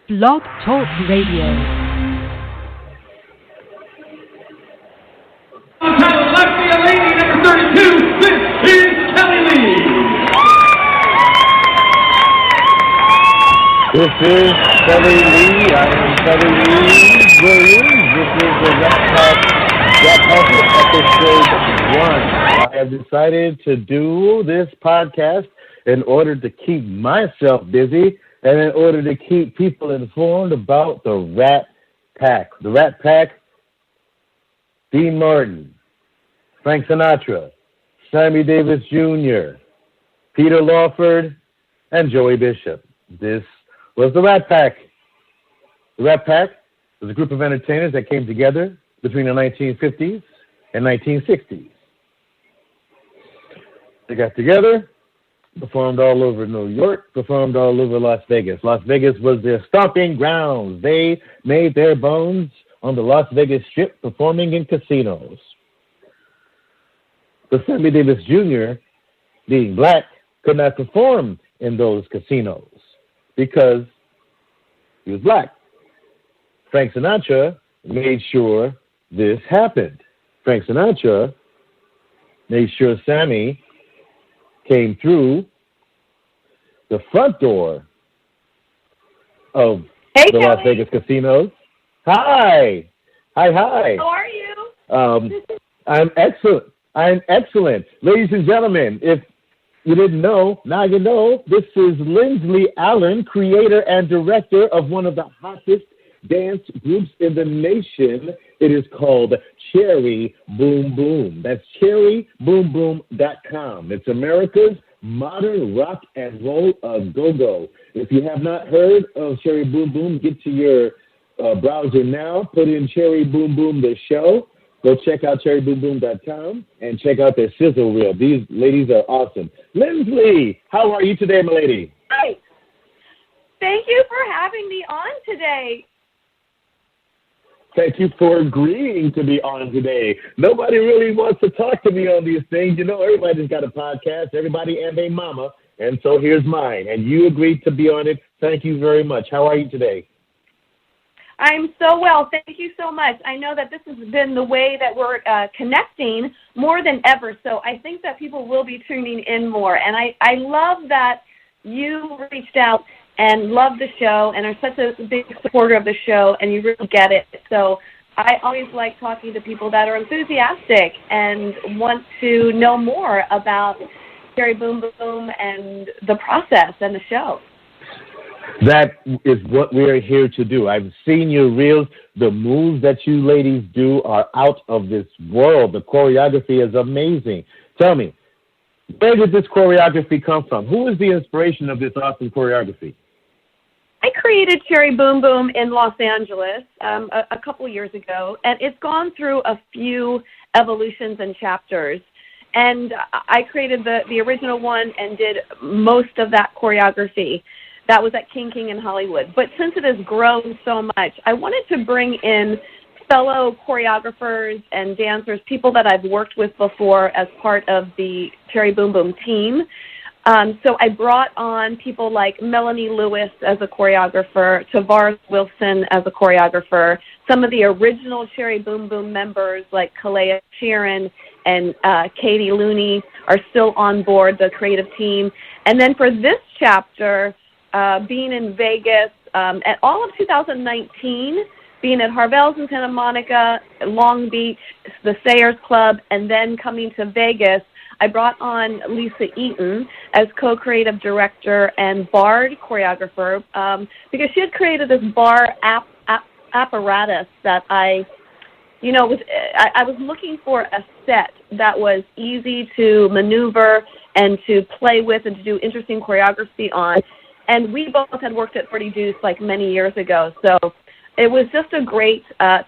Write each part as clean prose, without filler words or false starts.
Blog Talk Radio. Title left the lady number 32. This is Kelly Lee. This is Kelly Lee. I am Kelly Lee Williams. This is the Rat Pack episode 1. I have decided to do this podcast in order to keep myself busy and in order to keep people informed about the Rat Pack. The Rat Pack: Dean Martin, Frank Sinatra, Sammy Davis Jr., Peter Lawford, and Joey Bishop. This was the Rat Pack. The Rat Pack was a group of entertainers that came together between the 1950s and 1960s. They got together, performed all over New York, performed all over Las Vegas. Las Vegas was their stomping grounds. They made their bones on the Las Vegas Strip, performing in casinos. But Sammy Davis Jr., being black, could not perform in those casinos because he was black. Frank Sinatra made sure this happened. Frank Sinatra made sure Sammy came through the front door of the Kelly. Las Vegas casinos. Hi. How are you? I'm excellent. Ladies and gentlemen, if you didn't know, now you know. This is Lindsley Allen, creator and director of one of the hottest dance groups in the nation. It is called Cherry Boom Boom. That's CherryBoomBoom.com. It's America's modern rock and roll go-go. If you have not heard of Cherry Boom Boom, get to your browser now. Put in Cherry Boom Boom the Show. Go check out CherryBoomBoom.com and check out their sizzle reel. These ladies are awesome. Lindsley, how are you today, my lady? Hi. Thank you for having me on today. Thank you for agreeing to be on today. Nobody really wants to talk to me on these things. You know, everybody's got a podcast, everybody and their mama, and so here's mine. And you agreed to be on it. Thank you very much. How are you today? I'm so well. Thank you so much. I know that this has been the way that we're connecting more than ever, so I think that people will be tuning in more. And I love that you reached out and love the show and are such a big supporter of the show, and you really get it. So I always like talking to people that are enthusiastic and want to know more about Cherry Boom Boom and the process and the show. That is what we're here to do. I've seen your reels. The moves that you ladies do are out of this world. The choreography is amazing. Tell me, where did this choreography come from? Who is the inspiration of this awesome choreography? I created Cherry Boom Boom in Los Angeles a couple years ago, and it's gone through a few evolutions and chapters. And I created the original one and did most of that choreography. That was at King in Hollywood. But since it has grown so much, I wanted to bring in fellow choreographers and dancers, people that I've worked with before as part of the Cherry Boom Boom team. So I brought on people like Melanie Lewis as a choreographer, Tavares Wilson as a choreographer, some of the original Cherry Boom Boom members like Kalea Sheeran and Katie Looney are still on board the creative team. And then for this chapter, being in Vegas at all of 2019, being at Harvell's in Santa Monica, Long Beach, the Sayers Club, and then coming to Vegas, I brought on Lisa Eaton as co-creative director and Bard choreographer because she had created this bar apparatus that I was looking for a set that was easy to maneuver and to play with and to do interesting choreography on. And we both had worked at Pretty Deuce like many years ago, so it was just a great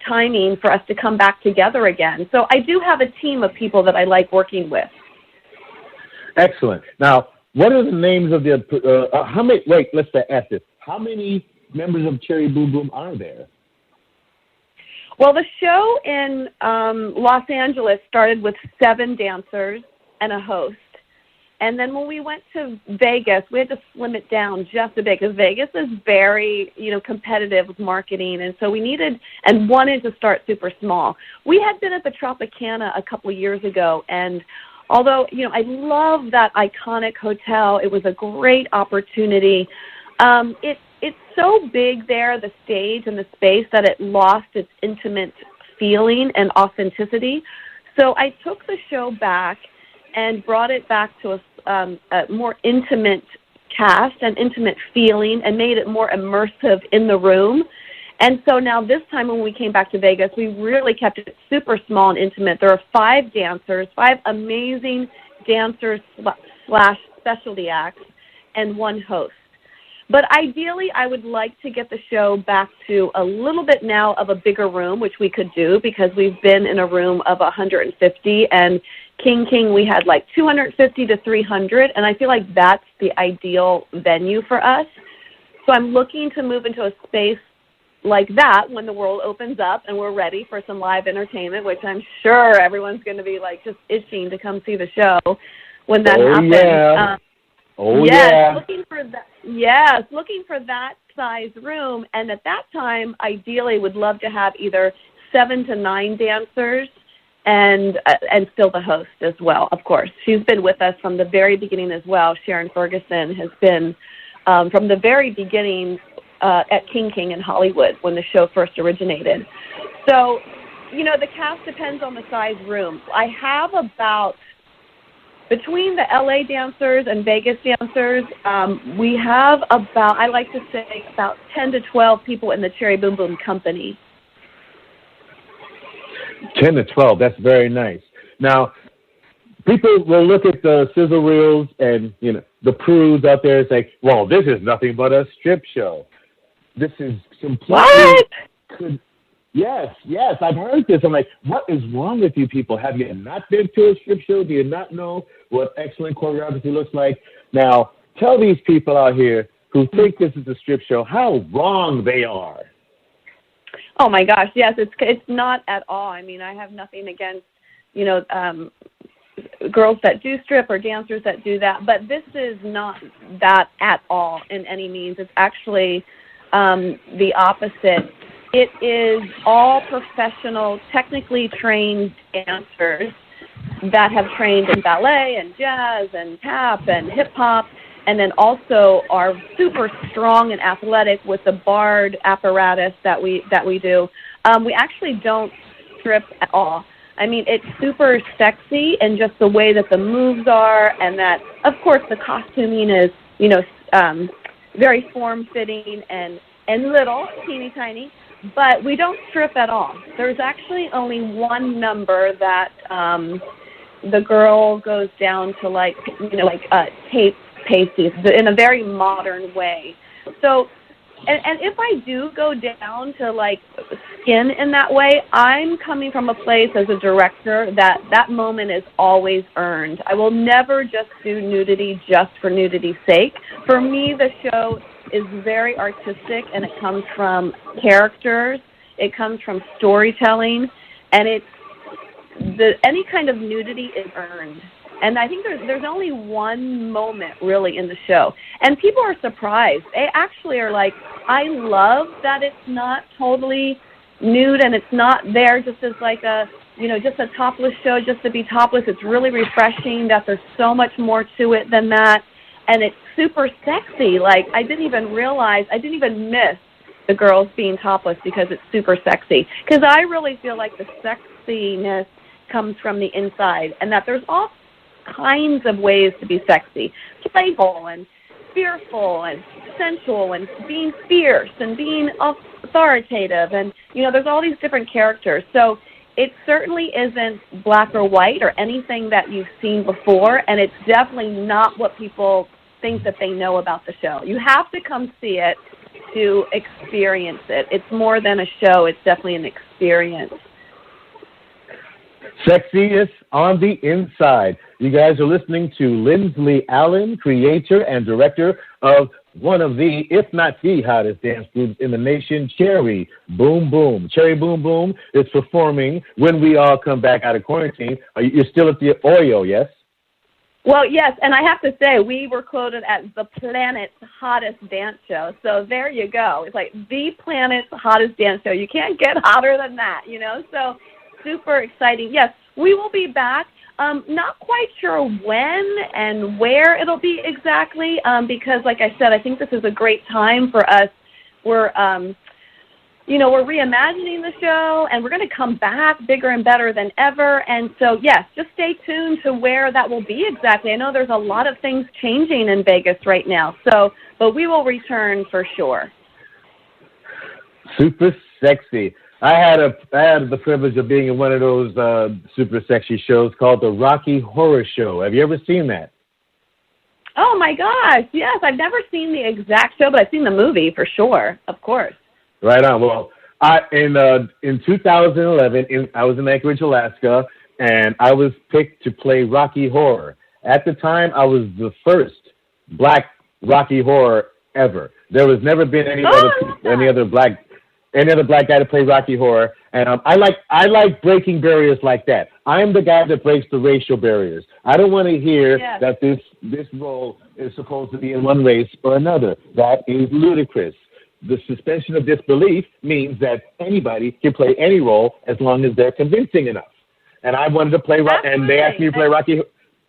timing for us to come back together again. So I do have a team of people that I like working with. Excellent. Now, what are the names of the, let's ask this. How many members of Cherry Boom Boom are there? Well, the show in Los Angeles started with 7 dancers and a host. And then when we went to Vegas, we had to slim it down just a bit because Vegas is very, competitive with marketing. And so we needed and wanted to start super small. We had been at the Tropicana a couple of years ago, and although, I love that iconic hotel, it was a great opportunity. It's so big there, the stage and the space, that it lost its intimate feeling and authenticity. So I took the show back and brought it back to a more intimate cast and intimate feeling and made it more immersive in the room. And so now this time when we came back to Vegas, we really kept it super small and intimate. There are 5 dancers, 5 amazing dancers / specialty acts, and 1 host. But ideally, I would like to get the show back to a little bit now of a bigger room, which we could do because we've been in a room of 150, and King, we had like 250 to 300, and I feel like that's the ideal venue for us. So I'm looking to move into a space like that when the world opens up and we're ready for some live entertainment, which I'm sure everyone's going to be like just itching to come see the show when that happens. Yeah. Looking for that size room, and at that time, ideally, would love to have either 7 to 9 dancers, and still the host as well. Of course, she's been with us from the very beginning as well. Sharon Ferguson has been from the very beginning at King in Hollywood when the show first originated. So, the cast depends on the size room. I have about, between the LA dancers and Vegas dancers, we have about, I like to say, about 10 to 12 people in the Cherry Boom Boom company. 10 to 12, that's very nice. Now, people will look at the sizzle reels and, the prudes out there and say, well, this is nothing but a strip show. This is completely... What? Yes, I've heard this. I'm like, what is wrong with you people? Have you not been to a strip show? Do you not know what excellent choreography looks like? Now, tell these people out here who think this is a strip show how wrong they are. Oh my gosh, yes, it's not at all. I mean, I have nothing against, girls that do strip or dancers that do that, but this is not that at all in any means. It's actually the opposite. It is all professional, technically trained dancers that have trained in ballet and jazz and tap and hip hop, and then also are super strong and athletic with the barred apparatus that we do. We actually don't strip at all. I mean, it's super sexy and just the way that the moves are, and that, of course, the costuming is, very form-fitting and little, teeny tiny, but we don't strip at all. There's actually only one number that the girl goes down to tape pasties in a very modern way. So, and if I do go down to skin in that way, I'm coming from a place as a director that moment is always earned. I will never just do nudity just for nudity's sake. For me, the show is very artistic, and it comes from characters, it comes from storytelling, and any kind of nudity is earned. And I think there's only one moment really in the show. And people are surprised. They actually are like, I love that it's not totally nude and it's not there just as just a topless show just to be topless. It's really refreshing that there's so much more to it than that. And it's super sexy. I didn't even miss the girls being topless because it's super sexy. Because I really feel like the sexiness comes from the inside, and that there's all kinds of ways to be sexy, playful and fearful and sensual and being fierce and being authoritative, and there's all these different characters. So it certainly isn't black or white or anything that you've seen before, and it's definitely not what people think that they know about the show. You have to come see it to experience it. It's more than a show. It's definitely an experience. Sexiness on the inside. You guys are listening to Lindsley Allen, creator and director of one of the, if not the hottest dance groups in the nation, Cherry Boom Boom. Cherry Boom Boom is performing when we all come back out of quarantine. You're still at the Oyo, yes? Well, yes, and I have to say, we were quoted as the planet's hottest dance show. So there you go. It's like the planet's hottest dance show. You can't get hotter than that, you know? So super exciting. Yes, we will be back. Not quite sure when and where it'll be exactly, because, like I said, I think this is a great time for us. We're reimagining the show, and we're going to come back bigger and better than ever. And so, yes, just stay tuned to where that will be exactly. I know there's a lot of things changing in Vegas right now, but we will return for sure. Super sexy. I had the privilege of being in one of those super sexy shows called the Rocky Horror Show. Have you ever seen that? Oh, my gosh, yes. I've never seen the exact show, but I've seen the movie for sure, of course. Right on. Well, in 2011, I was in Anchorage, Alaska, and I was picked to play Rocky Horror. At the time, I was the first black Rocky Horror ever. There was never been any other black guy to play Rocky Horror, and I like breaking barriers like that. I'm the guy that breaks the racial barriers. I don't want to hear that this role is supposed to be in one race or another. That is ludicrous. The suspension of disbelief means that anybody can play any role as long as they're convincing enough. And I wanted to play, and they asked me to play Rocky,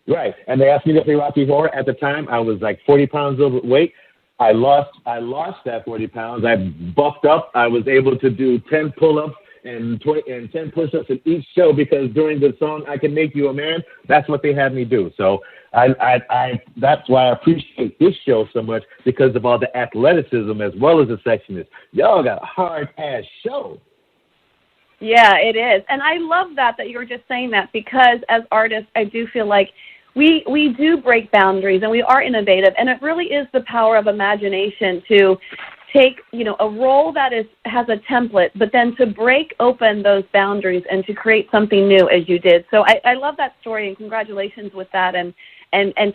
right? And they asked me to play Rocky Horror. At the time, I was like 40 pounds overweight. I lost that 40 pounds. I buffed up. I was able to do 10 pull-ups and 10 push-ups in each show because during the song "I Can Make You a Man," that's what they had me do. So that's why I appreciate this show so much, because of all the athleticism as well as the sexiness. Y'all got a hard-ass show. Yeah, it is. And I love that you were just saying that, because as artists, I do feel like we do break boundaries and we are innovative, and it really is the power of imagination to take, a role that has a template, but then to break open those boundaries and to create something new, as you did. So I love that story, and congratulations with that and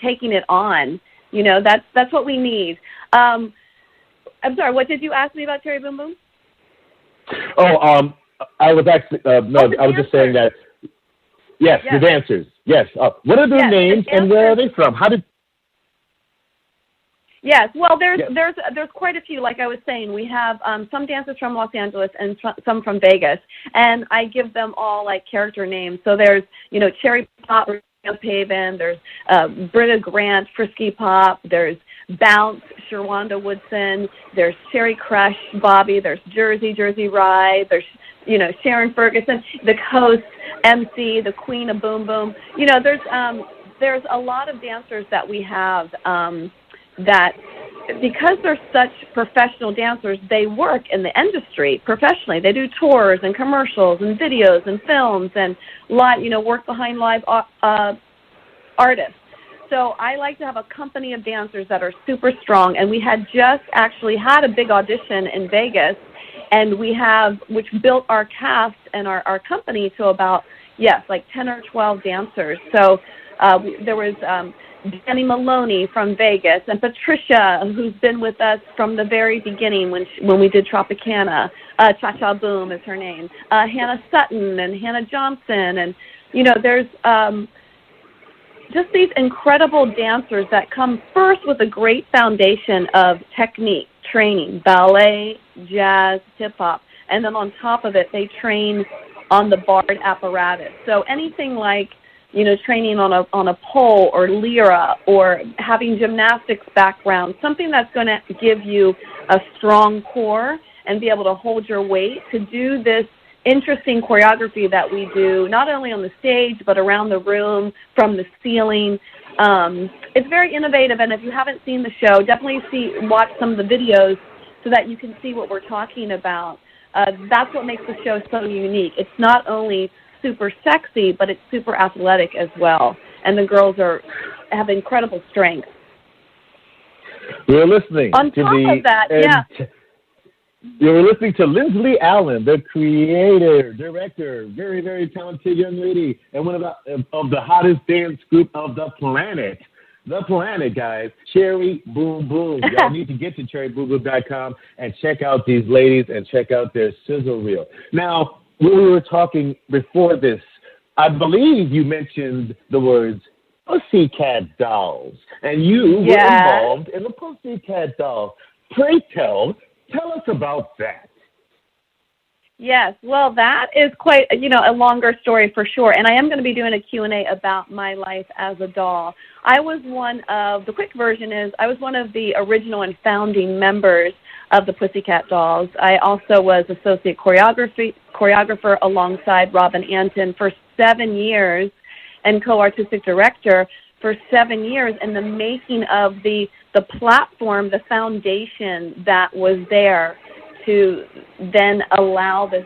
taking it on. That's what we need. I'm sorry, what did you ask me about Cherry Boom Boom? Oh, I was actually I was just saying that. Yes, the dancers. Yes. What are their names and where are they from? Yes, well, there's quite a few. Like I was saying, we have some dancers from Los Angeles and some from Vegas, and I give them all like character names. So there's Cherry Pop, Paven. There's Britta Grant, Frisky Pop. There's Bounce, Sherwanda Woodson. There's Cherry Crush, Bobby. There's Jersey Rye. There's Sharon Ferguson, the Coast, MC, the Queen of Boom Boom. There's a lot of dancers that we have that, because they're such professional dancers, they work in the industry professionally. They do tours and commercials and videos and films and work behind live artists. So I like to have a company of dancers that are super strong, and we had just actually had a big audition in Vegas, and which built our cast and our company to about, like 10 or 12 dancers. So there was Danny Maloney from Vegas, and Patricia, who's been with us from the very beginning when we did Tropicana. Cha-Cha Boom is her name. Hannah Sutton and Hannah Johnson. And, there's just these incredible dancers that come first with a great foundation of technique, training, ballet, jazz, hip-hop. And then on top of it, they train on the barred apparatus. So anything like training on a pole or lyra, or having gymnastics background, something that's going to give you a strong core and be able to hold your weight to do this interesting choreography that we do, not only on the stage, but around the room, from the ceiling. It's very innovative, and if you haven't seen the show, definitely watch some of the videos so that you can see what we're talking about. That's what makes the show so unique. It's not only super sexy, but it's super athletic as well. And the girls have incredible strength. You're listening You're listening to Lindsley Allen, the creator, director, very, very talented young lady, and one of the hottest dance group of the planet. The planet, guys. Cherry Boom Boom. Y'all need to get to CherryBoomBoom.com and check out these ladies and check out their sizzle reel. Now, when we were talking before this, I believe you mentioned the words Pussycat Dolls, and you were involved in the Pussycat Dolls. Pray tell us about that. Yes, well, that is quite, a longer story for sure, and I am going to be doing a Q&A about my life as a doll. The quick version is, I was one of the original and founding members of the Pussycat Dolls. I also was associate choreographer alongside Robin Anton for 7 years and co-artistic director for 7 years in the making of the platform, the foundation that was there to then allow this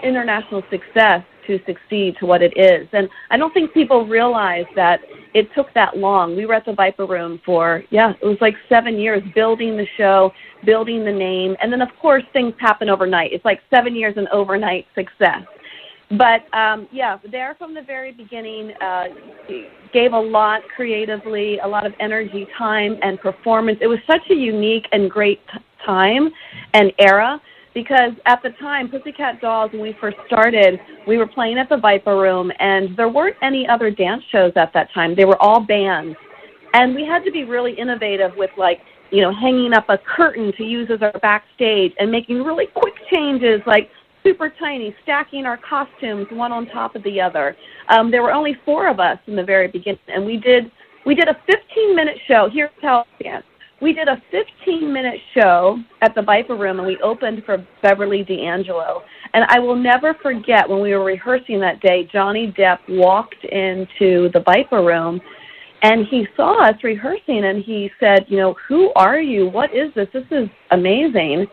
international success to succeed to what it is. And I don't think people realize that it took that long. We were at the Viper Room for, it was like 7 years building the show, building the name, and then of course things happen overnight. It's like 7 years and overnight success. But there from the very beginning, gave a lot creatively, a lot of energy, time, and performance. It was such a unique and great time and era, because at the time, Pussycat Dolls, when we first started, we were playing at the Viper Room, and there weren't any other dance shows at that time. They were all bands. And we had to be really innovative with, hanging up a curtain to use as our backstage and making really quick changes, like super tiny, stacking our costumes one on top of the other. There were only 4 of us in the very beginning, and we did a 15-minute show. Here's how it began. We did a 15-minute show at the Viper Room, and we opened for Beverly D'Angelo. And I will never forget when we were rehearsing that day, Johnny Depp walked into the Viper Room, and he saw us rehearsing, and he said, who are you? What is this? This is amazing.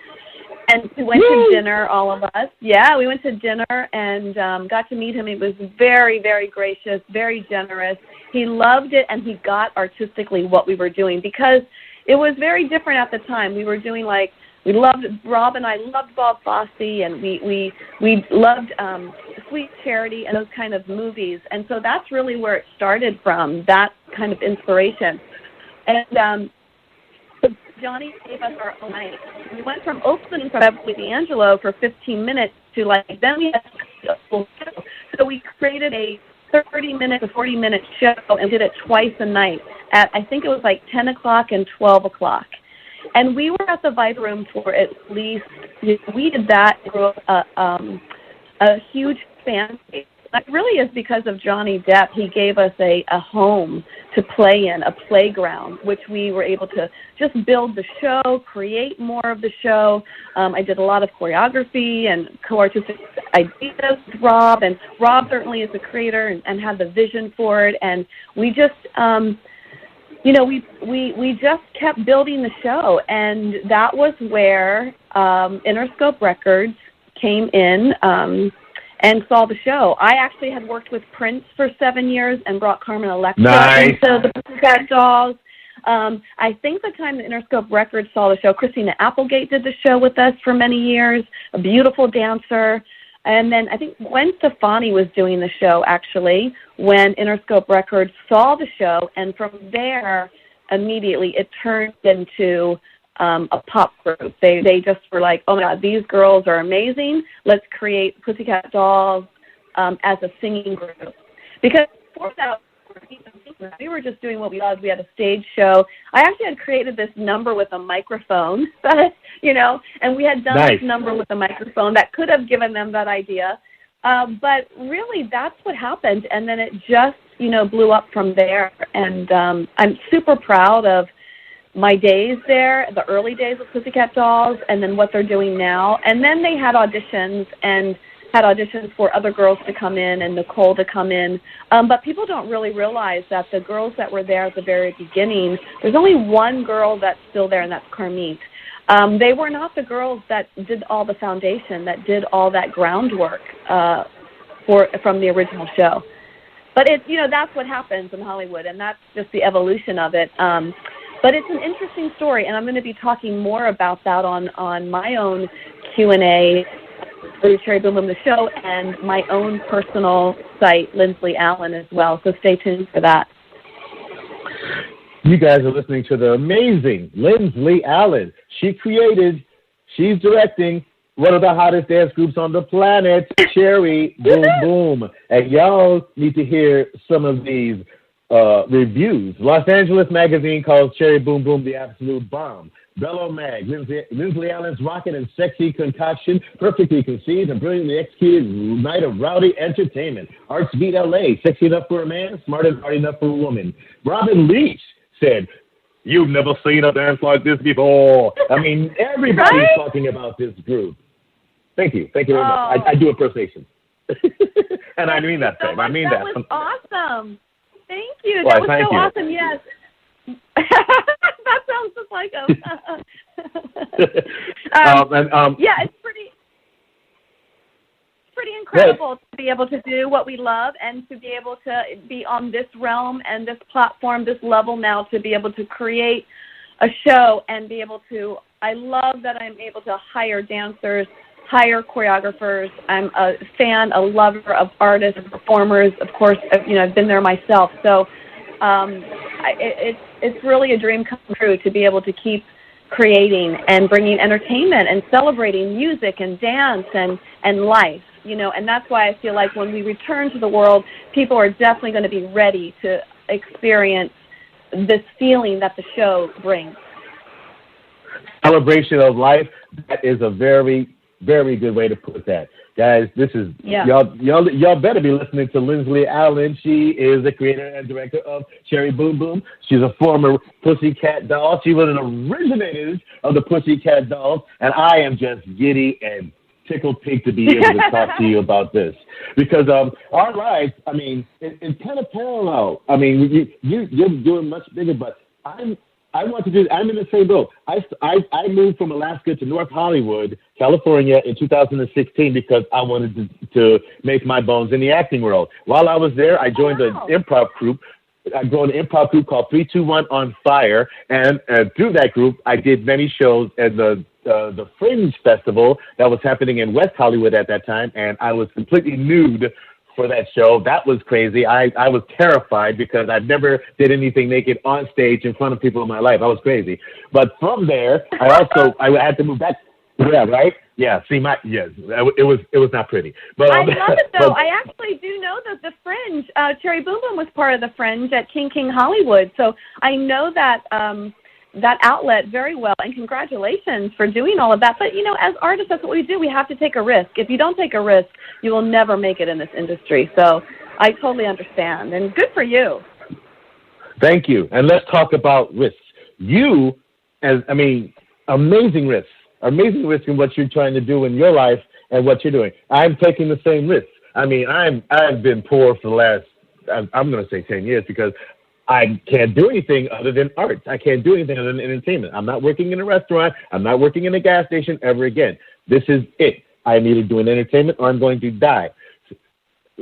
And we went to dinner, all of us. Yeah, we went to dinner and got to meet him. He was very, very gracious, very generous. He loved it, and he got artistically what we were doing, because it was very different at the time. We were doing Rob and I loved Bob Fosse, and we loved Sweet Charity and those kind of movies. And so that's really where it started from, that kind of inspiration. And Johnny gave us our own night. We went from opening for Beverly D'Angelo for 15 minutes to then we had a full show. So we created a 30-minute to 40-minute show and did it twice a night at, I think it was 10 o'clock and 12 o'clock. And we were at the Viper Room for at least, we did that for a huge fan base. That really is because of Johnny Depp. He gave us a home to play in, a playground, which we were able to just build the show, create more of the show. I did a lot of choreography and co-artistic ideas with Rob, and Rob certainly is the creator and had the vision for it. And we just, we just kept building the show, and that was where Interscope Records came in and saw the show. I actually had worked with Prince for 7 years and brought Carmen Electra into the Pussycat Dolls. I think the time that Interscope Records saw the show, Christina Applegate did the show with us for many years, a beautiful dancer. And then I think Gwen Stefani was doing the show, actually, when Interscope Records saw the show. And from there, immediately, it turned into a pop group. They just were like, oh my God, these girls are amazing. Let's create Pussycat Dolls as a singing group. Because before that, we were just doing what we loved. We had a stage show. I actually had created this number with a microphone, and we had done this number with a microphone that could have given them that idea. But really, that's what happened. And then it just, blew up from there. And I'm super proud of my days there, the early days of Pussycat Dolls, and then what they're doing now. And then they had auditions for other girls to come in and Nicole to come in. But people don't really realize that the girls that were there at the very beginning, there's only one girl that's still there, and that's Carmit. They were not the girls that did all the foundation, that did all that groundwork from the original show. But that's what happens in Hollywood, and that's just the evolution of it. But it's an interesting story, and I'm going to be talking more about that on my own Q&A for Cherry Boom Boom the Show and my own personal site, Lindsley Allen, as well. So stay tuned for that. You guys are listening to the amazing Lindsley Allen. She's directing one of the hottest dance groups on the planet, Cherry Boom Boom. And y'all need to hear some of these reviews. Los Angeles Magazine calls Cherry Boom Boom the absolute bomb. Bellow Mag, Lindsley Allen's rocket and sexy concoction, perfectly conceived and brilliantly executed night of rowdy entertainment. Arts beat LA, sexy enough for a man, smart and hard enough for a woman. Robin Leach said, "You've never seen a dance like this before." I mean, everybody's talking about this group. Thank you very much. I do impersonation. And I mean that thing. I mean that. That was awesome. Thank you. Well, That was so awesome. Yes. That sounds just like him. Yeah, it's pretty incredible to be able to do what we love and to be able to be on this realm and this platform, this level now, to be able to create a show and be able to, I love that I'm able to hire dancers, hire choreographers. I'm a fan, a lover of artists and performers. Of course, I've been there myself. So it's really a dream come true to be able to keep creating and bringing entertainment and celebrating music and dance and life, and that's why I feel like when we return to the world, people are definitely going to be ready to experience this feeling that the show brings. Celebration of life, that is a very, very good way to put that. Guys, this is, y'all better be listening to Lindsley Allen. She is the creator and director of Cherry Boom Boom. She's a former Pussycat Doll. She was an originator of the Pussycat Dolls, and I am just giddy and tickled pink to be able to talk to you about this. Because our lives, I mean, it's kind of parallel. I mean, you're doing much bigger, but I'm in the same boat. I moved from Alaska to North Hollywood, California in 2016 because I wanted to make my bones in the acting world. While I was there, I joined an improv group. I joined an improv group called 321 on Fire, and through that group, I did many shows at the Fringe Festival that was happening in West Hollywood at that time, and I was completely nude for that show. That was crazy. I was terrified because I've never did anything naked on stage in front of people in my life. I was crazy. But from there, I had to move back. Yeah, right? Yeah, it was not pretty. But I love it, though. I actually do know that the Fringe, Cherry Boom Boom was part of the Fringe at King Hollywood. So I know that that outlet very well, and congratulations for doing all of that. But, as artists, that's what we do. We have to take a risk. If you don't take a risk, you will never make it in this industry. So I totally understand, and good for you. Thank you. And let's talk about risks. Amazing risks. Amazing risk in what you're trying to do in your life and what you're doing. I'm taking the same risks. I mean, I've been poor for the last, I'm going to say 10 years because I can't do anything other than arts. I can't do anything other than entertainment. I'm not working in a restaurant. I'm not working in a gas station ever again. This is it. I'm either doing entertainment or I'm going to die.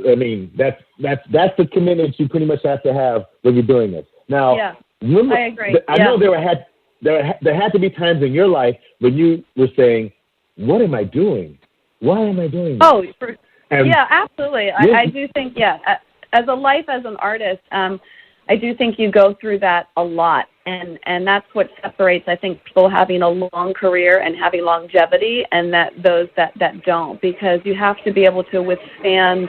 I mean, that's the commitment you pretty much have to have when you're doing this. Now, I agree. I know there had to be times in your life when you were saying, "What am I doing? Why am I doing this?" Oh, absolutely. I do think, as an artist, I do think you go through that a lot, and that's what separates, I think, people having a long career and having longevity, and those that don't, because you have to be able to withstand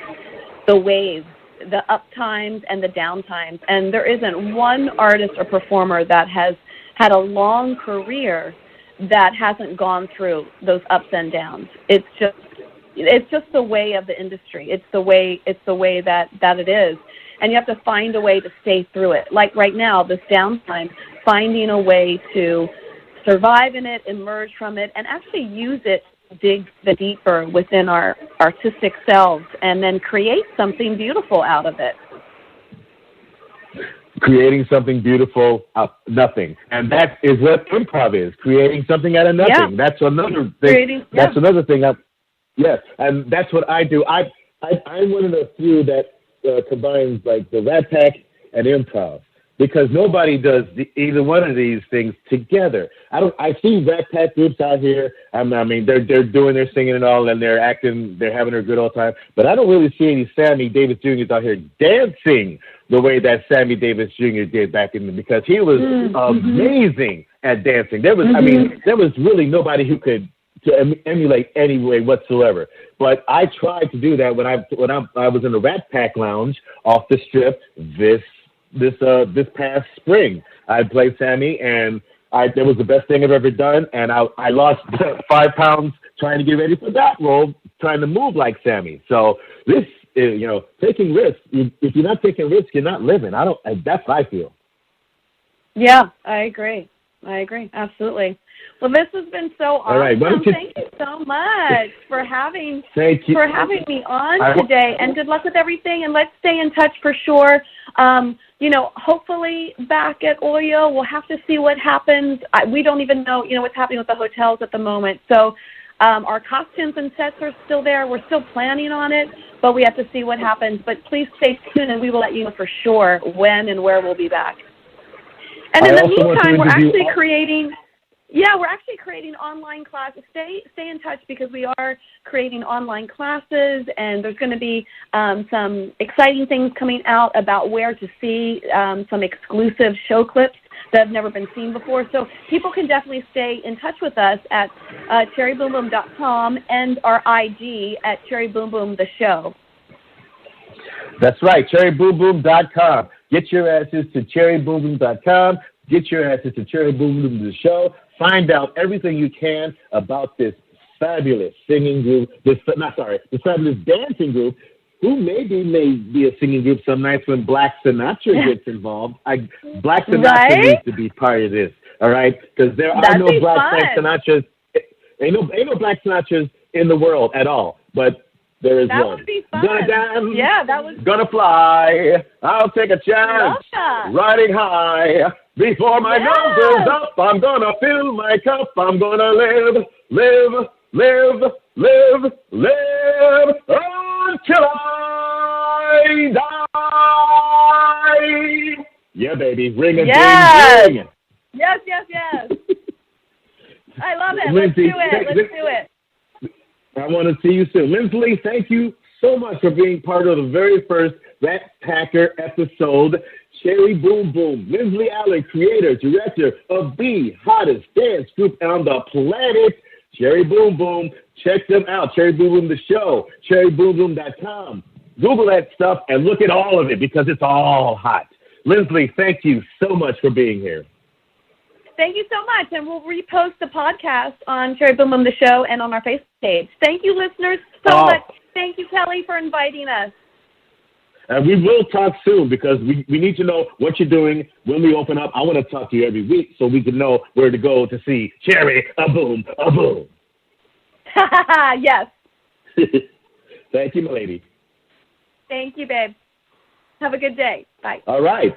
the waves, the up times and the down times, and there isn't one artist or performer that has had a long career that hasn't gone through those ups and downs. It's just the way of the industry. It's the way that it is. And you have to find a way to stay through it. Like right now, this downtime, finding a way to survive in it, emerge from it, and actually use it to dig the deeper within our artistic selves and then create something beautiful out of it. Creating something beautiful out of nothing. And that is what improv is, creating something out of nothing. Yeah. That's another thing. That's another thing. Yes, and that's what I do. I'm one of the few that combines like the Rat Pack and improv, because nobody does either one of these things together. I see Rat Pack groups out here. I mean, they're doing their singing and all, and they're acting, they're having a good old time. But I don't really see any Sammy Davis Jr.'s out here dancing the way that Sammy Davis Jr. did back in the, because he was amazing at dancing. There was, I mean, there was really nobody who could emulate any way whatsoever. But I tried to do that when I was in the Rat Pack Lounge off the Strip this this past spring. I played Sammy, and it was the best thing I've ever done, and I lost 5 pounds trying to get ready for that role, trying to move like Sammy. So this is, taking risks. If you're not taking risks, you're not living. That's what I feel. Yeah, I agree. Absolutely. Well, this has been so awesome. All right, Thank you so much for having Thank you. for having me on today, and good luck with everything. And let's stay in touch for sure. Hopefully back at Oyo, we'll have to see what happens. We don't even know, what's happening with the hotels at the moment. So our costumes and sets are still there. We're still planning on it, but we have to see what happens. But please stay tuned, and we will let you know for sure when and where we'll be back. And in the meantime, we're actually creating online classes. Stay in touch, because we are creating online classes, and there's going to be some exciting things coming out about where to see some exclusive show clips that have never been seen before. So people can definitely stay in touch with us at CherryBoomBoom.com and our IG at CherryBoomBoomTheShow. That's right, CherryBoomBoom.com. Get your asses to CherryBoomBoom.com. Get your asses to CherryBoomBoomTheShow. Find out everything you can about this fabulous singing group, this fabulous dancing group, who may be a singing group some nights when Black Sinatra gets involved. Black Sinatra needs to be part of this, all right? Because there are no Black Sinatras. Ain't no Black Sinatras in the world at all, but there is one. That would be fun. Gonna dance, that was gonna fly, I'll take a chance, riding high. Before my nose is up, I'm gonna fill my cup. I'm gonna live until I die. Yeah, baby, ring a ding ding. Yes. I love it. Let's do it. I want to see you soon. Lindsley, thank you so much for being part of the very first Rat Packer episode. Cherry Boom Boom, Lindsley Allen, creator, director of the hottest dance group on the planet, Cherry Boom Boom. Check them out, Cherry Boom Boom the Show, CherryBoomBoom.com. Google that stuff and look at all of it, because it's all hot. Lindsley, thank you so much for being here. Thank you so much, and we'll repost the podcast on Cherry Boom Boom the Show and on our Facebook page. Thank you, listeners, so much. Thank you, Kelly, for inviting us. And we will talk soon, because we need to know what you're doing when we open up. I want to talk to you every week so we can know where to go to see Cherry Boom Boom. Yes. Thank you, my lady. Thank you, babe. Have a good day. Bye. All right.